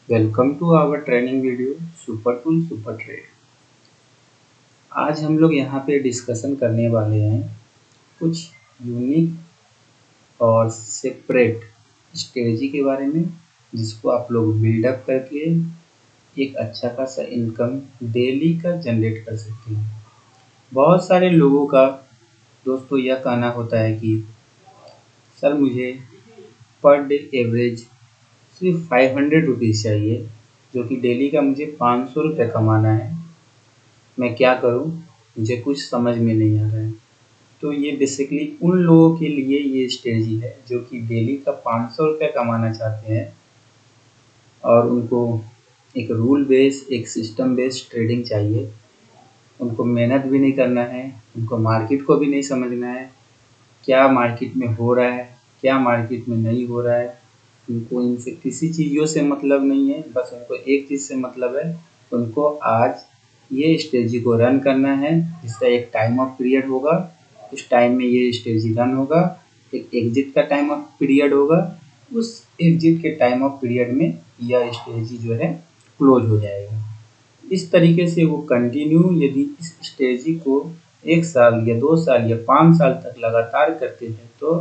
Welcome to our training video super tool super trade. आज हम लोग यहाँ पे डिस्कशन करने वाले हैं कुछ यूनिक और सेपरेट स्ट्रेटजी के बारे में, जिसको आप लोग बिल्डअप करके एक अच्छा खासा इनकम डेली का जनरेट कर सकते हैं। बहुत सारे लोगों का दोस्तों यह कहना होता है कि सर मुझे पर डे एवरेज सिर्फ 500 रुपीज़ चाहिए, जो कि डेली का मुझे 500 रुपये कमाना है। मैं क्या करूं, मुझे कुछ समझ में नहीं आ रहा है। तो ये बेसिकली उन लोगों के लिए ये स्ट्रेटजी है जो कि डेली का 500 रुपये कमाना चाहते हैं और उनको एक रूल बेस, एक सिस्टम बेस्ड ट्रेडिंग चाहिए। उनको मेहनत भी नहीं करना है, उनको मार्केट को भी नहीं समझना है, क्या मार्केट में हो रहा है, क्या मार्केट में नहीं हो रहा है। उनको इनसे किसी चीज़ों से मतलब नहीं है, बस उनको एक चीज़ से मतलब है, उनको आज ये स्ट्रेटजी को रन करना है। जिसका एक टाइम ऑफ पीरियड होगा, उस टाइम में ये स्ट्रेटजी रन होगा। एक एग्जिट का टाइम ऑफ पीरियड होगा, उस एग्जिट के टाइम ऑफ पीरियड में यह स्ट्रेटजी जो है क्लोज हो जाएगा। इस तरीके से वो कंटिन्यू यदि इस स्ट्रेटजी को 1 साल या 2 साल या 5 साल तक लगातार करते हैं तो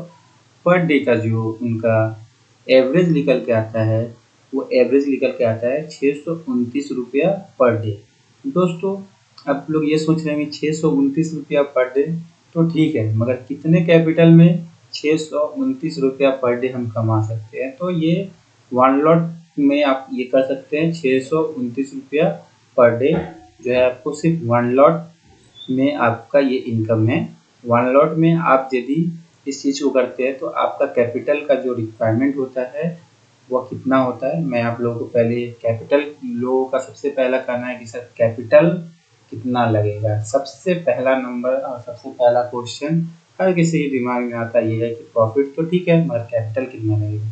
पर डे का जो उनका एवरेज निकल के आता है, वो एवरेज निकल के आता है 629 रुपया पर डे। दोस्तों, आप लोग ये सोच रहे हैं कि 629 रुपया पर डे तो ठीक है, मगर कितने कैपिटल में 629 रुपया पर डे हम कमा सकते हैं? तो ये वन लॉट में आप ये कर सकते हैं। 629 रुपया पर डे जो है आपको सिर्फ वन लॉट में आपका ये इनकम है। वन लॉट में आप यदि इस चीज़ को करते हैं तो आपका कैपिटल का जो रिक्वायरमेंट होता है वह कितना होता है। मैं आप लोगों को पहले कैपिटल, लोगों का सबसे पहला कहना है कि सर कैपिटल कितना लगेगा। सबसे पहला नंबर और सबसे पहला क्वेश्चन हर किसी के दिमाग में आता ये है कि प्रॉफिट तो ठीक है, मगर कैपिटल कितना लगेगा।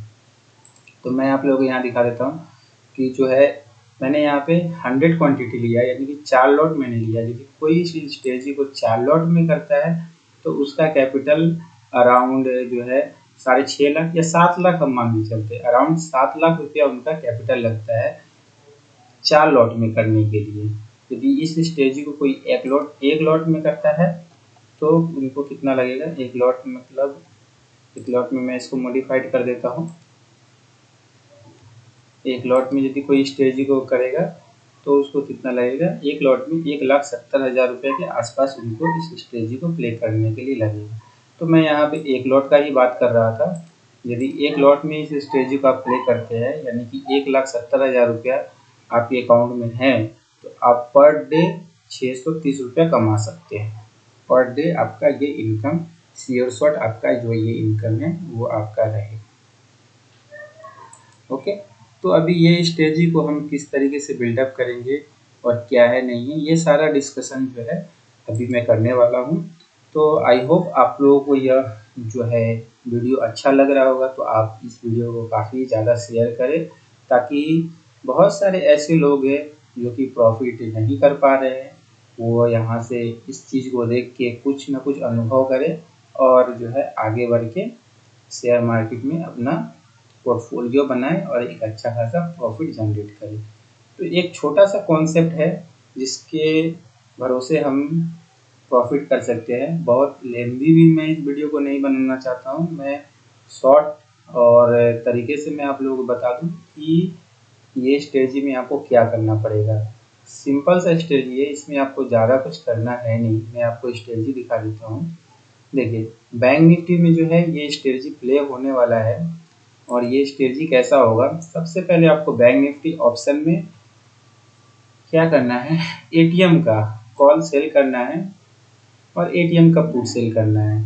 तो मैं आप लोगों को यहाँ दिखा देता हूँ कि जो है मैंने यहाँ पे 100 क्वांटिटी लिया, यानी कि 4 लॉट मैंने लिया। यदि कोई स्ट्रेटजी को 4 लॉट में करता है तो उसका कैपिटल अराउंड जो है 6.5 लाख या 7 लाख हम मान के चलते हैं। अराउंड 7 लाख रुपया उनका कैपिटल लगता है 4 लॉट में करने के लिए। यदि इस स्ट्रेटजी को कोई एक लॉट में करता है तो उनको कितना लगेगा। एक लॉट मतलब, एक लॉट में मैं इसको मॉडिफाइड कर देता हूँ। एक लॉट में यदि कोई स्ट्रेटजी को करेगा तो उसको कितना लगेगा, एक लॉट में 1,70,000 रुपये के आसपास उनको इस स्ट्रेटजी को प्ले करने के लिए लगेगा। तो मैं यहाँ पे एक लॉट का ही बात कर रहा था। यदि एक लॉट में इस स्ट्रेटजी को आप प्ले करते हैं, यानी कि 1,70,000 रुपया आपके अकाउंट में है, तो आप पर डे 630 रुपया कमा सकते हैं। पर डे आपका ये इनकम श्योर शॉट आपका जो ये इनकम है वो आपका रहेगा। ओके, तो अभी ये स्ट्रेटजी को हम किस तरीके से बिल्डअप करेंगे और क्या है नहीं है, ये सारा डिस्कशन जो है अभी मैं करने वाला हूँ। तो आई होप आप लोगों को यह जो है वीडियो अच्छा लग रहा होगा, तो आप इस वीडियो को काफ़ी ज़्यादा शेयर करें, ताकि बहुत सारे ऐसे लोग हैं जो कि प्रॉफिट नहीं कर पा रहे हैं, वो यहाँ से इस चीज़ को देख के कुछ ना कुछ अनुभव करें और जो है आगे बढ़ के शेयर मार्केट में अपना पोर्टफोलियो बनाएं और एक अच्छा खासा प्रॉफिट जनरेट करें। तो एक छोटा सा कॉन्सेप्ट है जिसके भरोसे हम प्रॉफिट कर सकते हैं। बहुत लेंदी भी मैं इस वीडियो को नहीं बनाना चाहता हूँ, मैं शॉर्ट और तरीके से मैं आप लोगों को बता दूँ कि ये स्ट्रेटजी में आपको क्या करना पड़ेगा। सिंपल सा स्ट्रेटजी है, इसमें आपको ज़्यादा कुछ करना है नहीं। मैं आपको स्ट्रेटजी दिखा देता हूँ। देखिए, बैंक निफ्टी में जो है ये स्ट्रेटजी प्ले होने वाला है और ये स्ट्रेटजी कैसा होगा। सबसे पहले आपको बैंक निफ्टी ऑप्शन में क्या करना है, एटीएम का कॉल सेल करना है और एटीएम का पुट सेल करना है,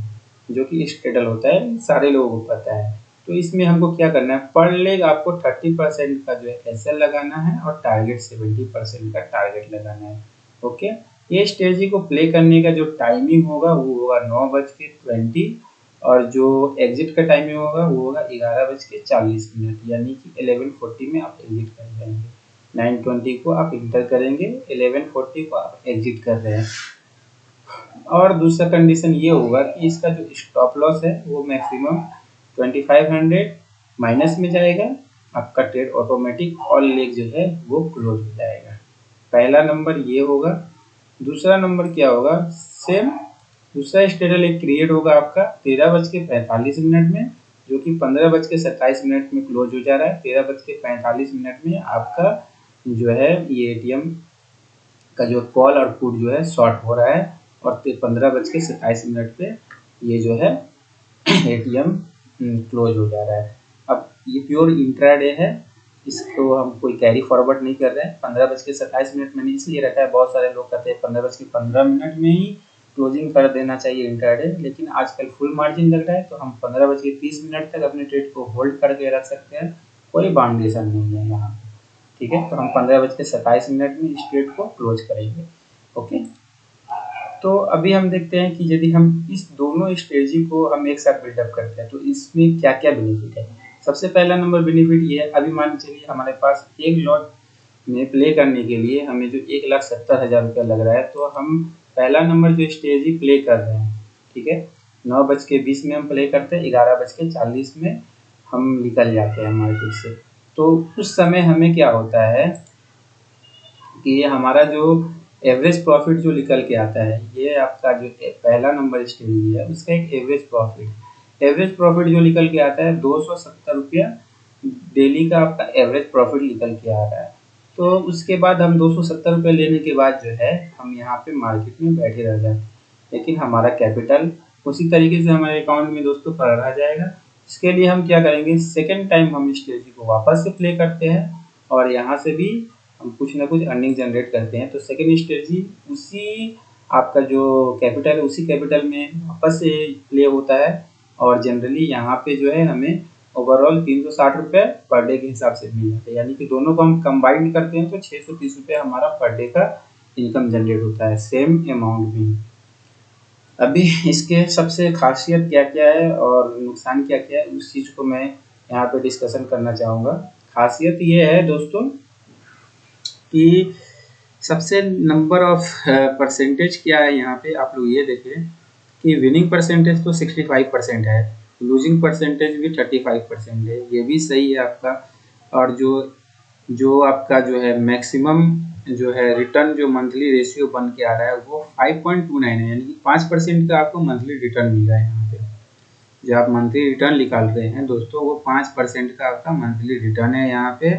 जो कि स्ट्रेडल होता है, सारे लोगों को पता है। तो इसमें हमको क्या करना है, पर लेग आपको 30% का जो है एसएल लगाना है और टारगेट 70% का टारगेट लगाना है। ओके, ये स्ट्रेटजी को प्ले करने का जो टाइमिंग होगा वो होगा 9:20 और जो एग्जिट का टाइमिंग होगा वो होगा 11:40, यानी कि 11:40 में आप एग्जिट कर जाएंगे। 9:20 को आप इंटर करेंगे, 11:40 को आप एग्जिट कर रहे हैं। और दूसरा कंडीशन ये होगा कि इसका जो स्टॉप लॉस है वो मैक्सिमम 2500 माइनस में जाएगा आपका ट्रेड ऑटोमेटिक ऑल लेग जो है वो क्लोज हो जाएगा। पहला नंबर ये होगा। दूसरा नंबर क्या होगा, सेम दूसरा स्टेटल लेग क्रिएट होगा आपका 13:45 में, जो कि 15:27 में क्लोज हो जा रहा है। 13:45 में आपका जो है ये एटीएम का जो कॉल और पुट जो है शॉर्ट हो रहा है और 15:27 पे ये जो है एटीएम क्लोज हो जा रहा है। अब ये प्योर इंट्राडे है, इसको हम कोई कैरी फॉरवर्ड नहीं कर रहे हैं। 15:27 मैंने इसलिए रखा है, बहुत सारे लोग कहते हैं 15:15 में ही क्लोजिंग कर देना चाहिए इंट्राडे, लेकिन आजकल फुल मार्जिन लग रहा है तो हम 15:30 तक अपने ट्रेड को होल्ड करके रख सकते हैं, कोई बाउंडेशन नहीं है यहाँ। ठीक है, तो हम 15:27 में इस ट्रेड को क्लोज करेंगे। ओके, तो अभी हम देखते हैं कि यदि हम इस दोनों स्ट्रेटजी को हम एक साथ बिल्डअप करते हैं तो इसमें क्या क्या बेनिफिट है। सबसे पहला नंबर बेनिफिट ये है, अभी मान चलिए हमारे पास एक लॉट में प्ले करने के लिए हमें जो 1,70,000 रुपया लग रहा है, तो हम पहला नंबर जो स्ट्रेटजी प्ले कर रहे हैं, ठीक है, 9:20 में हम प्ले करते हैं, 11:40 में हम निकल जाते हैं मार्केट से। तो उस समय हमें क्या होता है कि हमारा जो एवरेज प्रॉफिट जो निकल के आता है, ये आपका जो पहला नंबर स्ट्रेटजी है उसका एक एवरेज प्रॉफिट जो निकल के आता है 270 रुपया डेली का आपका एवरेज प्रॉफिट निकल के आ रहा है। तो उसके बाद हम 270 रुपये लेने के बाद जो है हम यहाँ पे मार्केट में बैठे रह जाते हैं, लेकिन हमारा कैपिटल उसी तरीके से हमारे अकाउंट में दोस्तों पड़ा रह जाएगा। इसके लिए हम क्या करेंगे, सेकेंड टाइम हम स्ट्रेटजी को वापस से प्ले करते हैं और यहाँ से भी हम कुछ ना कुछ अर्निंग जनरेट करते हैं। तो सेकेंड स्ट्रेटजी उसी आपका जो कैपिटल है उसी कैपिटल में वापस से प्ले होता है और जनरली यहाँ पे जो है हमें ओवरऑल 360 रुपये पर डे के हिसाब से मिल जाता है, यानी कि दोनों को हम कंबाइंड करते हैं तो 630 रुपये हमारा पर डे का इनकम जनरेट होता है सेम अमाउंट में। अभी इसके सबसे खासियत क्या क्या है और नुकसान क्या क्या है उस चीज़ को मैं यहाँ पे डिस्कशन करना चाहूँगा। खासियत ये है दोस्तों कि सबसे नंबर ऑफ परसेंटेज क्या है यहाँ पे, आप लोग ये देखें कि विनिंग परसेंटेज तो 65% है, लूजिंग परसेंटेज भी 35% है, ये भी सही है आपका। और जो आपका जो है मैक्सिमम जो है रिटर्न जो मंथली रेशियो बन के आ रहा है वो 5.29 है, यानी कि 5% का आपको मंथली रिटर्न मिल रहा है। यहाँ पे जो आप मंथली रिटर्न निकाल रहे हैं दोस्तों वो 5% का आपका मंथली रिटर्न है। यहाँ पे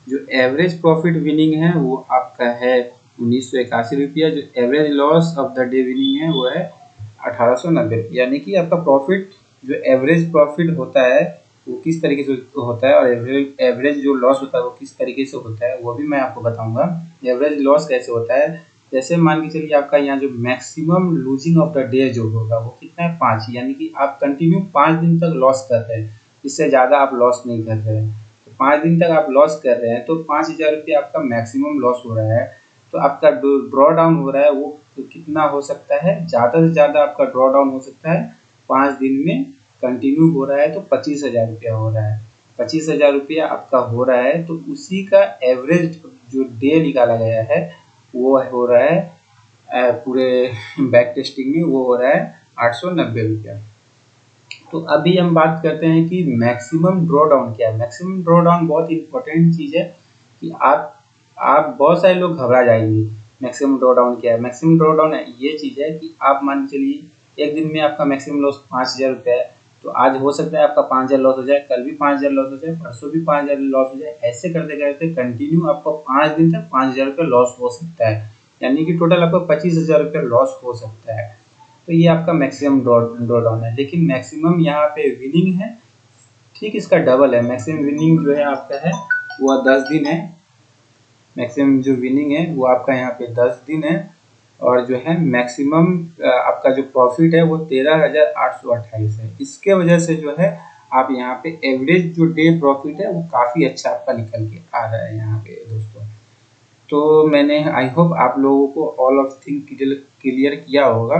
जो एवरेज प्रॉफिट विनिंग है वो आपका है 1981 रुपया, जो average loss of the day winning है वो है 1890, यानी कि आपका प्रॉफिट जो एवरेज प्रॉफिट होता है वो किस तरीके से होता है और एवरेज जो लॉस होता है वो किस तरीके से होता है वो भी मैं आपको बताऊंगा। एवरेज लॉस कैसे होता है, जैसे मान के चलिए आपका यहाँ जो maximum losing of the day जो होगा वो कितना है 5, यानी कि आप कंटिन्यू 5 दिन तक लॉस कर रहे हैं, इससे ज़्यादा आप लॉस नहीं कर रहे हैं। तो 5 दिन तक आप लॉस कर रहे हैं तो 5,000 रुपये आपका मैक्सिमम लॉस हो रहा है। तो आपका ड्रॉ डाउन हो रहा है वो कितना हो सकता है, ज़्यादा से ज़्यादा आपका ड्रॉ डाउन हो सकता है 5 दिन में कंटिन्यू हो रहा है तो 25,000 रुपया हो रहा है। 25,000 रुपया आपका हो रहा है तो उसी का एवरेज जो डे निकाला गया है वो हो रहा है पूरे बैक टेस्टिंग में वो हो रहा है 890 रुपया। तो अभी हम बात करते हैं कि मैक्सिमम ड्रॉ डाउन क्या है। मैक्सिमम ड्रॉ डाउन बहुत इंपॉर्टेंट चीज़ है कि आप बहुत सारे लोग घबरा जाएंगे। मैक्सिमम ड्रॉ डाउन क्या है, मैक्सिमम ड्रॉ डाउन ये चीज़ है कि आप मान चलिए एक दिन में आपका मैक्सिमम लॉस 5,000 रुपया है, तो आज हो सकता है आपका 5,000 लॉस हो जाए, कल भी 5,000 लॉस हो जाए, परसों भी 5,000 लॉस हो जाए, ऐसे करते करते कंटिन्यू आपको 5 दिन तक 5,000 रुपये लॉस हो सकता है, यानी कि टोटल आपको 25,000 रुपये लॉस हो सकता है। तो ये आपका मैक्सिमम ड्रॉ डाउन है। लेकिन मैक्सिमम यहाँ पे विनिंग है ठीक इसका डबल है। मैक्सिमम विनिंग जो है आपका है वो 10 दिन है, मैक्सिमम जो विनिंग है वो आपका यहाँ पे 10 दिन है और जो है मैक्सिमम आपका जो प्रॉफिट है वो 13,828 है। इसके वजह से जो है आप यहाँ पे एवरेज जो डे प्रॉफिट है वो काफ़ी अच्छा आपका निकल के आ रहा है यहाँ पे दोस्तों। तो मैंने आई होप आप लोगों को ऑल ऑफ थिंग क्लियर किया होगा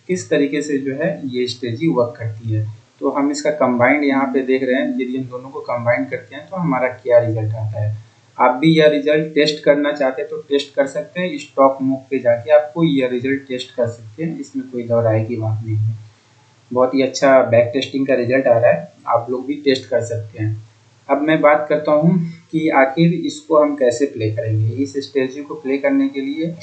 किस तरीके से जो है ये स्ट्रेटजी वर्क करती है। तो हम इसका कंबाइंड यहाँ पे देख रहे हैं, यदि हम दोनों को कंबाइन करते हैं तो हमारा क्या रिजल्ट आता है। आप भी यह रिजल्ट टेस्ट करना चाहते हैं तो टेस्ट कर सकते हैं, स्टॉक मूव पे जाके आपको यह रिजल्ट टेस्ट कर सकते हैं, इसमें कोई दोहराए की बात नहीं है। बहुत ही अच्छा बैक टेस्टिंग का रिजल्ट आ रहा है, आप लोग भी टेस्ट कर सकते हैं। अब मैं बात करता हूँ कि आखिर इसको हम कैसे प्ले करेंगे। इस स्ट्रेटजी को प्ले करने के लिए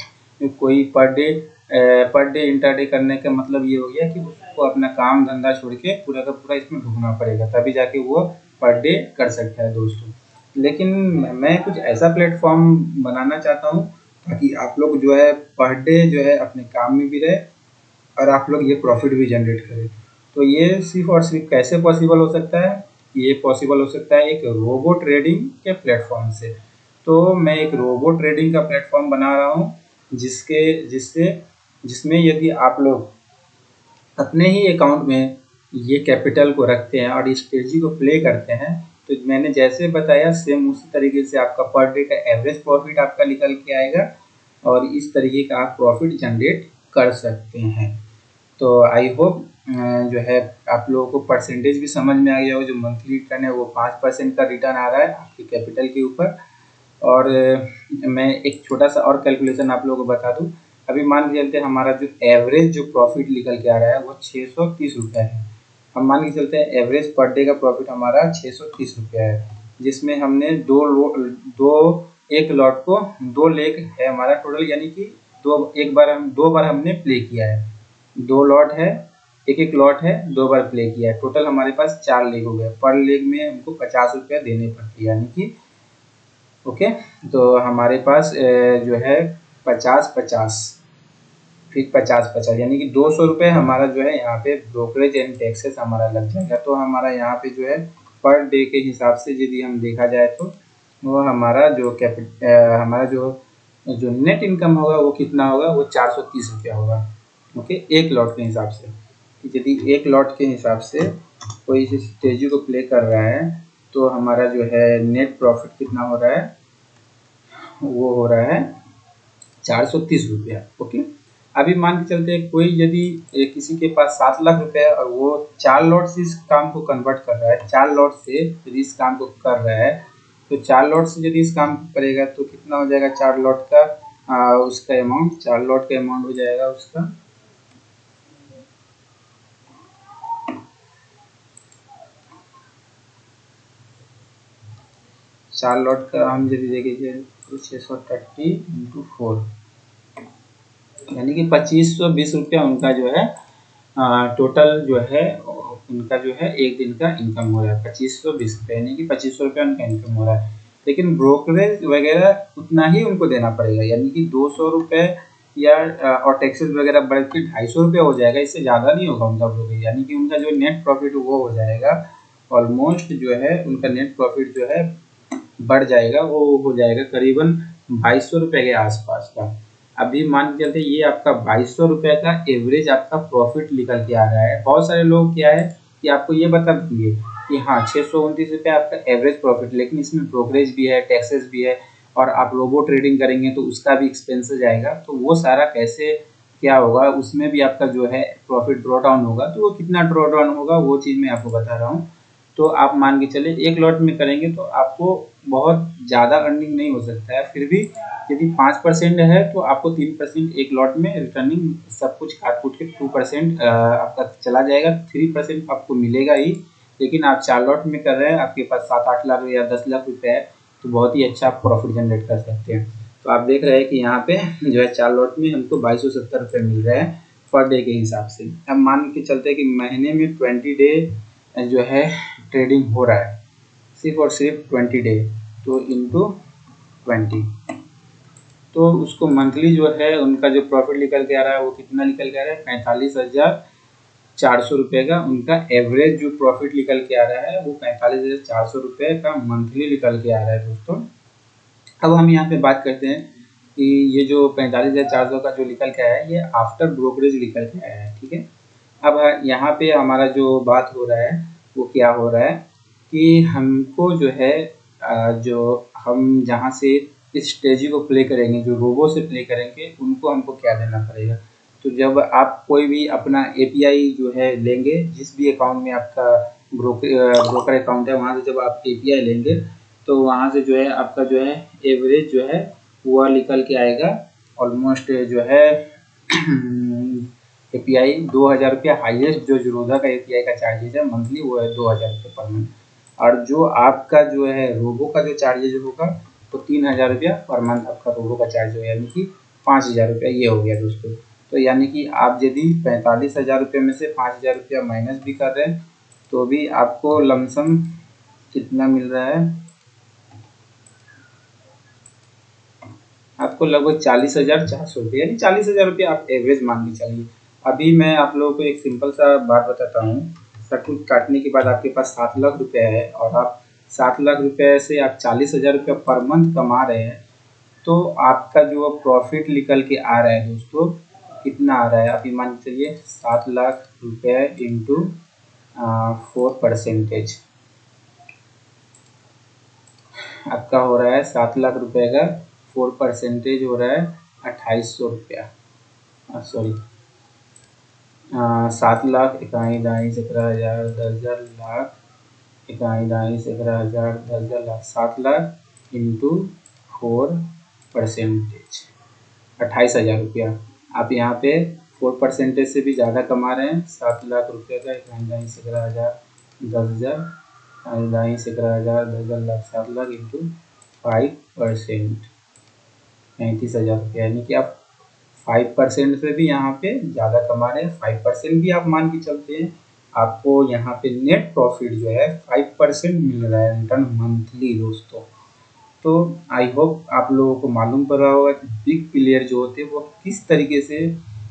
कोई पर डे इंटरडे करने का मतलब ये हो गया कि उसको अपना काम धंधा छोड़ के पूरा का पूरा इसमें ढूंढना पड़ेगा, तभी जाके वो पर डे कर सकता है दोस्तों। लेकिन मैं कुछ ऐसा प्लेटफॉर्म बनाना चाहता हूँ ताकि आप लोग जो है पर डे जो है अपने काम में भी रहे और आप लोग ये प्रॉफिट भी जनरेट करें। तो ये सिर्फ और सिर्फ कैसे पॉसिबल हो सकता है? ये पॉसिबल हो सकता है एक रोबो ट्रेडिंग के प्लेटफॉर्म से। तो मैं एक रोबो ट्रेडिंग का प्लेटफॉर्म बना रहा हूँ जिसके जिससे जिसमें यदि आप लोग अपने ही अकाउंट में ये कैपिटल को रखते हैं और इस स्ट्रेटजी को प्ले करते हैं, तो मैंने जैसे बताया सेम उसी तरीके से आपका पर डे का एवरेज प्रॉफिट आपका निकल के आएगा और इस तरीके का आप प्रॉफिट जनरेट कर सकते हैं। तो आई होप जो है आप लोगों को परसेंटेज भी समझ में आ गया हो। जो मंथली रिटर्न है वो 5% का रिटर्न आ रहा है आपके कैपिटल के ऊपर। और मैं एक छोटा सा और कैलकुलेशन आप लोगों को बता दूं। अभी मान के चलते हैं हमारा जो एवरेज जो प्रॉफिट निकल के आ रहा है वो 630 रुपये है। हम मान के चलते हैं एवरेज पर डे का प्रॉफिट हमारा 630 रुपये है, जिसमें हमने एक लॉट को 2 लेग है हमारा टोटल, यानी कि दो बार हमने प्ले किया है। 2 लॉट है, एक लॉट है, 2 बार प्ले किया है। टोटल हमारे पास 4 लेग हो गए। पर लेग में हमको 50 रुपये देने पड़ते हैं, यानी कि ओके। तो हमारे पास जो है 50-50 फिर 50-50 यानी कि 200 रुपये हमारा जो है यहाँ पे ब्रोकरेज एंड टैक्सेस हमारा लग जाएगा। तो हमारा यहाँ पे जो है पर डे के हिसाब से यदि हम देखा जाए तो वो हमारा जो नेट इनकम होगा वो कितना होगा, वो 430 रुपया होगा। ओके, एक लॉट के हिसाब से। यदि एक लॉट के हिसाब से कोई इस स्ट्रेटजी को प्ले कर रहा है तो हमारा जो है नेट प्रॉफिट कितना हो रहा है, वो हो रहा है 430 रुपया। ओके, अभी मान के चलते हैं कोई यदि किसी के पास 7 लाख रुपए है और वो 4 लॉट से इस काम को कन्वर्ट कर रहा है, 4 लॉट से यदि इस काम को कर रहा है, तो 4 लॉट से यदि इस काम करेगा तो कितना हो जाएगा 4 लॉट का उसका अमाउंट, 4 लॉट का अमाउंट हो जाएगा उसका 4 लॉट का हम यदि देखेंगे तो 630 इंटू 4 यानी कि 2520 रुपया उनका जो है टोटल जो है उनका जो है एक दिन का इनकम हो रहा है 2520 रुपये, यानी कि 2500 रुपया उनका इनकम हो रहा है। लेकिन ब्रोकरेज वगैरह उतना ही उनको देना पड़ेगा, यानी कि 200 रुपये या और टैक्सेस वगैरह बढ़ के 250 रुपया हो जाएगा। इससे ज़्यादा नहीं होगा उनका ब्रोकरेज, यानी कि उनका जो नेट प्रॉफिट वो हो जाएगा ऑलमोस्ट जो है उनका नेट प्रॉफिट जो है बढ़ जाएगा, वो हो जाएगा करीबन 2200 रुपये के आसपास का। अभी मान के चलते ये आपका 2200 रुपये का एवरेज आपका प्रॉफिट निकल के आ रहा है। बहुत सारे लोग क्या है कि आपको ये बता देंगे कि हाँ 629 रुपये आपका एवरेज प्रॉफिट, लेकिन इसमें ब्रोकरेज भी है, टैक्सेस भी है और आप रोबो ट्रेडिंग करेंगे तो उसका भी एक्सपेंसेस आएगा। तो वो सारा कैसे क्या होगा, उसमें भी आपका जो है प्रॉफिट ड्रॉ डाउन होगा। तो वो कितना ड्रॉ डाउन होगा वो चीज़ मैं आपको बता रहा हूँ। तो आप मान के चले एक लॉट में करेंगे तो आपको बहुत ज़्यादा अर्निंग नहीं हो सकता है, फिर भी यदि 5% है तो आपको 3% एक लॉट में रिटर्निंग सब कुछ काट कूट के 2% आपका चला जाएगा, 3% आपको मिलेगा ही। लेकिन आप 4 लॉट में कर रहे हैं, आपके पास 7-8 लाख या 10 लाख रुपये है, तो बहुत ही अच्छा प्रॉफिट जनरेट कर सकते हैं। तो आप देख रहे हैं कि यहाँ पे जो है 4 लॉट में हमको 2270 रुपये मिल रहे हैं पर डे के हिसाब से। अब मान के चलते हैं कि महीने में 20 डे जो है ट्रेडिंग हो रहा है, सिर्फ और सिर्फ 20 डे, तो इंटू 20, तो उसको मंथली जो है उनका जो प्रॉफिट निकल के आ रहा है वो कितना निकल के आ रहा है 45,400 रुपये का उनका एवरेज जो प्रॉफिट निकल के आ रहा है वो 45,400 रुपये का मंथली निकल के आ रहा है दोस्तों। अब हम यहाँ पे बात करते हैं कि ये जो 45,400 का जो निकल के आया है ये आफ्टर ब्रोकरेज निकल के आया है, ठीक है। अब यहाँ पे हमारा जो बात हो रहा है वो क्या हो रहा है कि हमको जो है जो हम जहाँ से इस स्ट्रेटजी को प्ले करेंगे, जो रोबो से प्ले करेंगे, उनको हमको क्या देना पड़ेगा। तो जब आप कोई भी अपना एपीआई जो है लेंगे, जिस भी अकाउंट में आपका ब्रोकर अकाउंट है वहाँ से जब आप एपीआई लेंगे तो वहाँ से जो है आपका जो है एवरेज जो है वह निकल के आएगा ऑलमोस्ट जो है एपीआई 2000 रुपया हाईएस्ट जो जीरोधा का एपीआई का चार्जेज है मंथली, वो है 2000 रुपये पर मंथ। और जो आपका जो है रोबो का जो चार्जेज होगा तो 3000 रुपया पर मंथ आपका रोबो का चार्ज होगा, यानी कि 5000 रुपया ये हो गया दोस्तों। तो यानी कि आप यदि 45,000 रुपये में से 5000 रुपया माइनस भी कर रहे हैं तो भी आपको लमसम कितना मिल रहा है, आपको लगभग 40,400 रुपये, यानी 40,000 रुपये आप एवरेज मान के चलिए। अभी मैं आप लोगों को एक सिंपल सा बात बताता हूँ। सब कुछ काटने के बाद आपके पास 7 लाख रुपये है और आप 7 लाख रुपये से आप 40,000 रुपये पर मंथ कमा रहे हैं, तो आपका जो प्रॉफिट निकल के आ रहा है दोस्तों कितना आ रहा है, आप ये मान के चलिए 7 लाख रुपये इंटू 4%, आपका हो रहा है 7 लाख रुपये का 4% हो रहा है 2800 रुपया, सॉरी 7 लाख इकाई दाई 17,000 10,000 लाख इकाई दाई 17,000 10,000 लाख 7 लाख इंटू 4%, 28,000 रुपया। आप यहाँ पे 4% से भी ज़्यादा कमा रहे हैं। 7 लाख रुपये का इकाई दाई 17,000 10,000 इकाई दाई 17,000 10,000 लाख 7 लाख इंटू 5%, 35,000 रुपया, यानी कि आप 5% से भी यहाँ पे ज़्यादा कमा रहे हैं। 5% भी आप मान के चलते हैं, आपको यहाँ पे नेट प्रॉफिट जो है 5% मिल रहा है रिटर्न मंथली दोस्तों। तो आई होप आप लोगों को मालूम पड़ रहा होगा कि बिग प्लेयर जो होते हैं वो किस तरीके से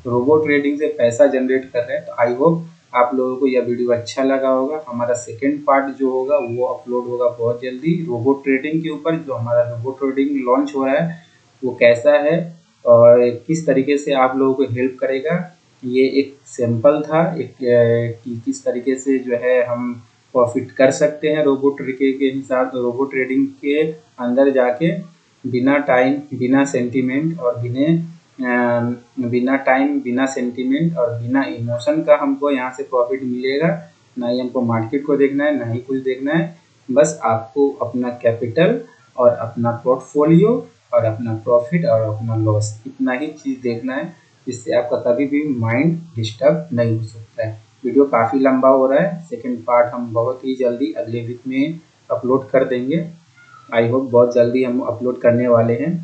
रोबो ट्रेडिंग से पैसा जनरेट कर रहे हैं। तो आई होप आप लोगों को यह वीडियो अच्छा लगा होगा। हमारा सेकेंड पार्ट जो होगा वो अपलोड होगा बहुत जल्दी रोबो ट्रेडिंग के ऊपर। जो हमारा रोबो ट्रेडिंग लॉन्च हो रहा है वो कैसा है और किस तरीके से आप लोगों को हेल्प करेगा। ये एक सैंपल था एक कि किस तरीके से जो है हम प्रॉफिट कर सकते हैं रोबो ट्रेडिंग के हिसाब, रोबो ट्रेडिंग के अंदर जाके बिना टाइम बिना सेंटीमेंट और बिना टाइम बिना सेंटीमेंट और बिना इमोशन का हमको यहाँ से प्रॉफिट मिलेगा। ना ही हमको मार्केट को देखना है, ना ही कुछ देखना है, बस आपको अपना कैपिटल और अपना पोर्टफोलियो और अपना प्रॉफिट और अपना लॉस, इतना ही चीज़ देखना है, जिससे आपका कभी भी माइंड डिस्टर्ब नहीं हो सकता है। वीडियो काफ़ी लंबा हो रहा है, सेकंड पार्ट हम बहुत ही जल्दी अगले वीक में अपलोड कर देंगे। आई होप बहुत जल्दी हम अपलोड करने वाले हैं।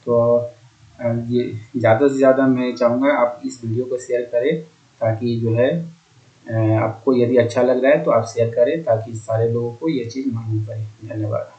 तो ये ज़्यादा से ज़्यादा मैं चाहूँगा आप इस वीडियो को शेयर करें, ताकि जो है आपको यदि अच्छा लग रहा है तो आप शेयर करें ताकि सारे लोगों को ये चीज़ मालूम पड़े। धन्यवाद।